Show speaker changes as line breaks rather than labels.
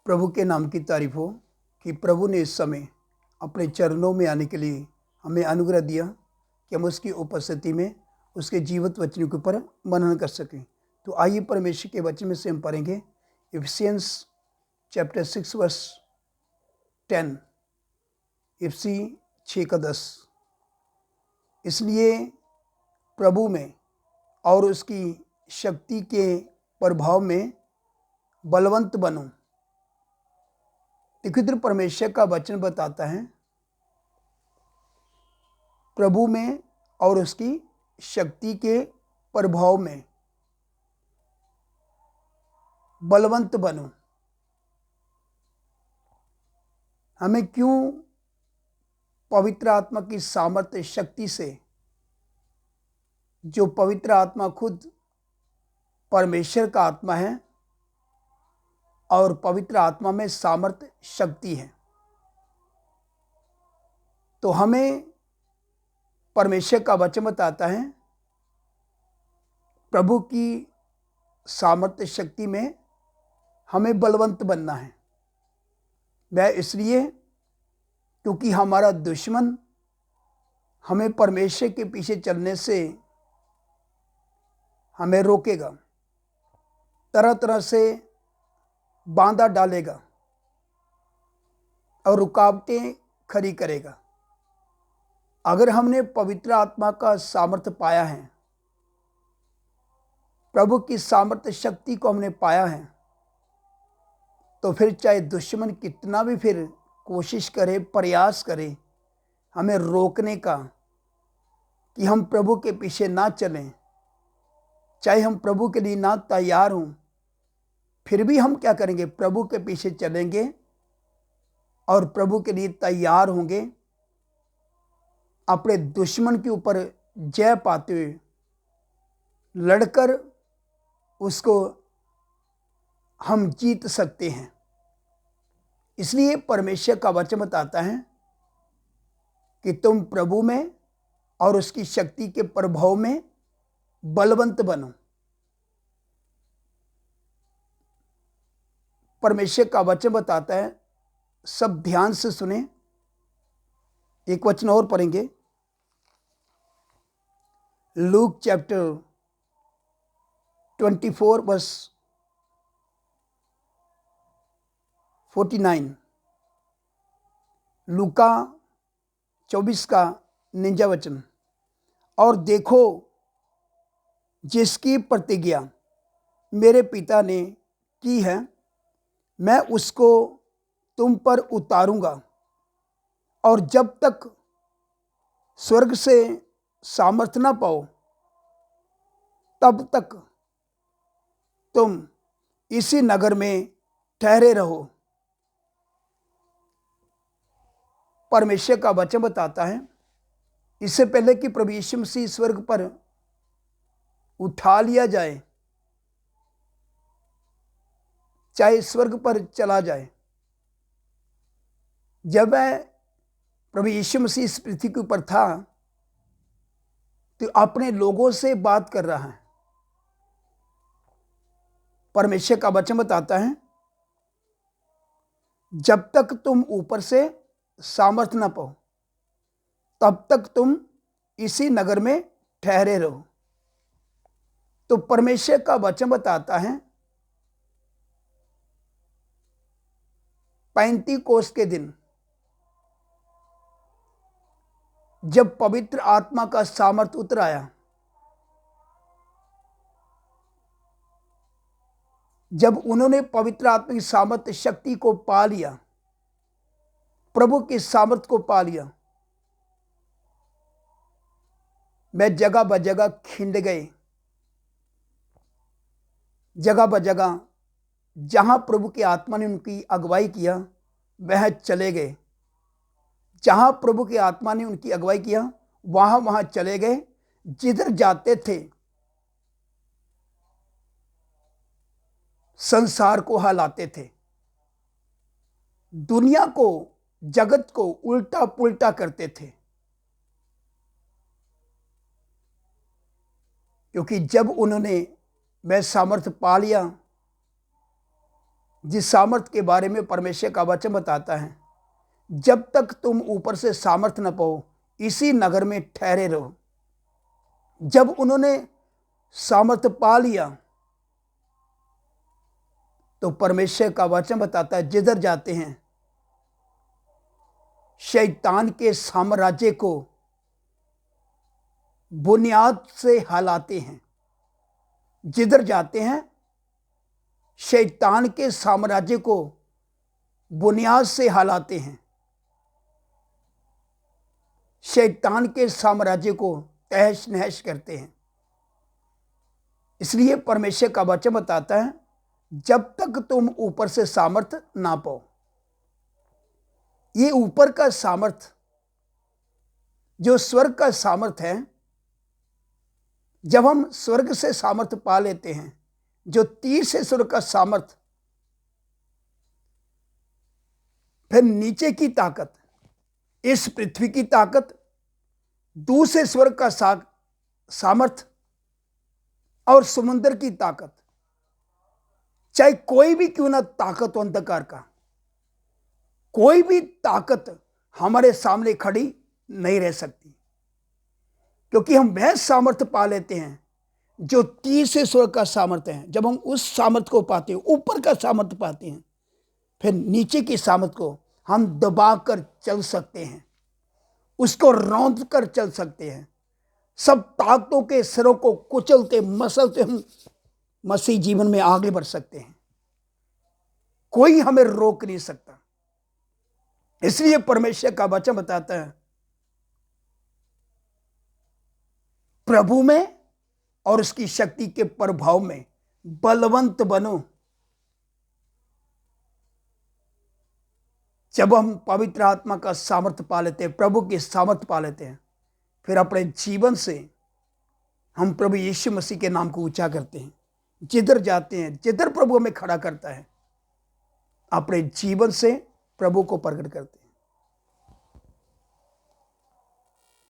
प्रभु के नाम की तारीफ हो कि प्रभु ने इस समय अपने चरणों में आने के लिए हमें अनुग्रह दिया कि हम उसकी उपस्थिति में उसके जीवित वचनों के ऊपर मनन कर सकें। तो आइए परमेश्वर के वचन में से हम पढ़ेंगे इफिसियंस चैप्टर 6 वर्स 10। इफसी 6:10। इसलिए प्रभु में और उसकी शक्ति के प्रभाव में बलवंत बनो। इधर परमेश्वर का वचन बताता है प्रभु में और उसकी शक्ति के प्रभाव में बलवंत बनो। हमें क्यों पवित्र आत्मा की सामर्थ्य शक्ति से, जो पवित्र आत्मा खुद परमेश्वर का आत्मा है और पवित्र आत्मा में सामर्थ्य शक्ति है, तो हमें परमेश्वर का वचन बताता है प्रभु की सामर्थ्य शक्ति में हमें बलवंत बनना है। वह इसलिए क्योंकि हमारा दुश्मन हमें परमेश्वर के पीछे चलने से हमें रोकेगा, तरह तरह से बांधा डालेगा और रुकावटें खड़ी करेगा। अगर हमने पवित्र आत्मा का सामर्थ्य पाया है, प्रभु की सामर्थ्य शक्ति को हमने पाया है, तो फिर चाहे दुश्मन कितना भी फिर कोशिश करे, प्रयास करे हमें रोकने का कि हम प्रभु के पीछे ना चलें, चाहे हम प्रभु के लिए ना तैयार हों, फिर भी हम क्या करेंगे? प्रभु के पीछे चलेंगे और प्रभु के लिए तैयार होंगे, अपने दुश्मन के ऊपर जय पाते हुए लड़कर उसको हम जीत सकते हैं। इसलिए परमेश्वर का वचन बताता है कि तुम प्रभु में और उसकी शक्ति के प्रभाव में बलवंत बनो। परमेश्वर का वचन बताता है, सब ध्यान से सुने। एक वचन और पढ़ेंगे, लूक चैप्टर 24 वर्स 49। लूका 24 का 49 वचन। और देखो, जिसकी प्रतिज्ञा मेरे पिता ने की है, मैं उसको तुम पर उतारूंगा, और जब तक स्वर्ग से सामर्थ ना पाओ, तब तक तुम इसी नगर में ठहरे रहो। परमेश्वर का वचन बताता है, इससे पहले कि प्रभु यीशु मसीह स्वर्ग पर उठा लिया जाए, चाहे स्वर्ग पर चला जाए, जब वह प्रभु यीशु मसीह इस पृथ्वी के ऊपर था, तो अपने लोगों से बात कर रहा है। परमेश्वर का वचन बताता है, जब तक तुम ऊपर से सामर्थ ना पाओ, तब तक तुम इसी नगर में ठहरे रहो। तो परमेश्वर का वचन बताता है, 35 के दिन जब पवित्र आत्मा का सामर्थ उतर आया, जब उन्होंने पवित्र आत्मा की सामर्थ शक्ति को पा लिया, प्रभु की सामर्थ को पा लिया, वे जगह ब जगह खिंड गए। जगह ब जगह जहां प्रभु की आत्मा ने उनकी अगुवाई किया, वह चले गए। जहां प्रभु की आत्मा ने उनकी अगुवाई किया, वहां चले गए। जिधर जाते थे, संसार को हिलाते थे, दुनिया को, जगत को उल्टा पुल्टा करते थे। क्योंकि जब उन्होंने वह सामर्थ्य पा लिया, जिस सामर्थ के बारे में परमेश्वर का वचन बताता है, जब तक तुम ऊपर से सामर्थ न पाओ इसी नगर में ठहरे रहो। जब उन्होंने सामर्थ पा लिया तो परमेश्वर का वचन बताता है, जिधर जाते हैं शैतान के साम्राज्य को बुनियाद से हिलाते हैं। जिधर जाते हैं शैतान के साम्राज्य को बुनियाद से हिलाते हैं, शैतान के साम्राज्य को तहस नहस करते हैं। इसलिए परमेश्वर का वचन बताता है, जब तक तुम ऊपर से सामर्थ ना पाओ। ये ऊपर का सामर्थ जो स्वर्ग का सामर्थ है, जब हम स्वर्ग से सामर्थ पा लेते हैं, जो तीर से स्वर्ग का सामर्थ, फिर नीचे की ताकत, इस पृथ्वी की ताकत, दूसरे स्वर्ग का सामर्थ और समुद्र की ताकत, चाहे कोई भी क्यों ना ताकत हो अंधकार का, कोई भी ताकत हमारे सामने खड़ी नहीं रह सकती, क्योंकि हम वह सामर्थ्य पा लेते हैं जो तीसरे स्वर्ग का सामर्थ्य है। जब हम उस सामर्थ्य को पाते हैं, ऊपर का सामर्थ्य पाते हैं, फिर नीचे की सामर्थ्य को हम दबा कर चल सकते हैं, उसको रौंद कर चल सकते हैं। सब ताकतों के सिरों को कुचलते मसलते हम मसीह जीवन में आगे बढ़ सकते हैं। कोई हमें रोक नहीं सकता। इसलिए परमेश्वर का वचन बताता है, प्रभु में और उसकी शक्ति के प्रभाव में बलवंत बनो। जब हम पवित्र आत्मा का सामर्थ्य पा लेते हैं, प्रभु की सामर्थ्य पा लेते हैं, फिर अपने जीवन से हम प्रभु यीशु मसीह के नाम को ऊंचा करते हैं। जिधर जाते हैं, जिधर प्रभु हमें खड़ा करता है, अपने जीवन से प्रभु को प्रकट करते हैं।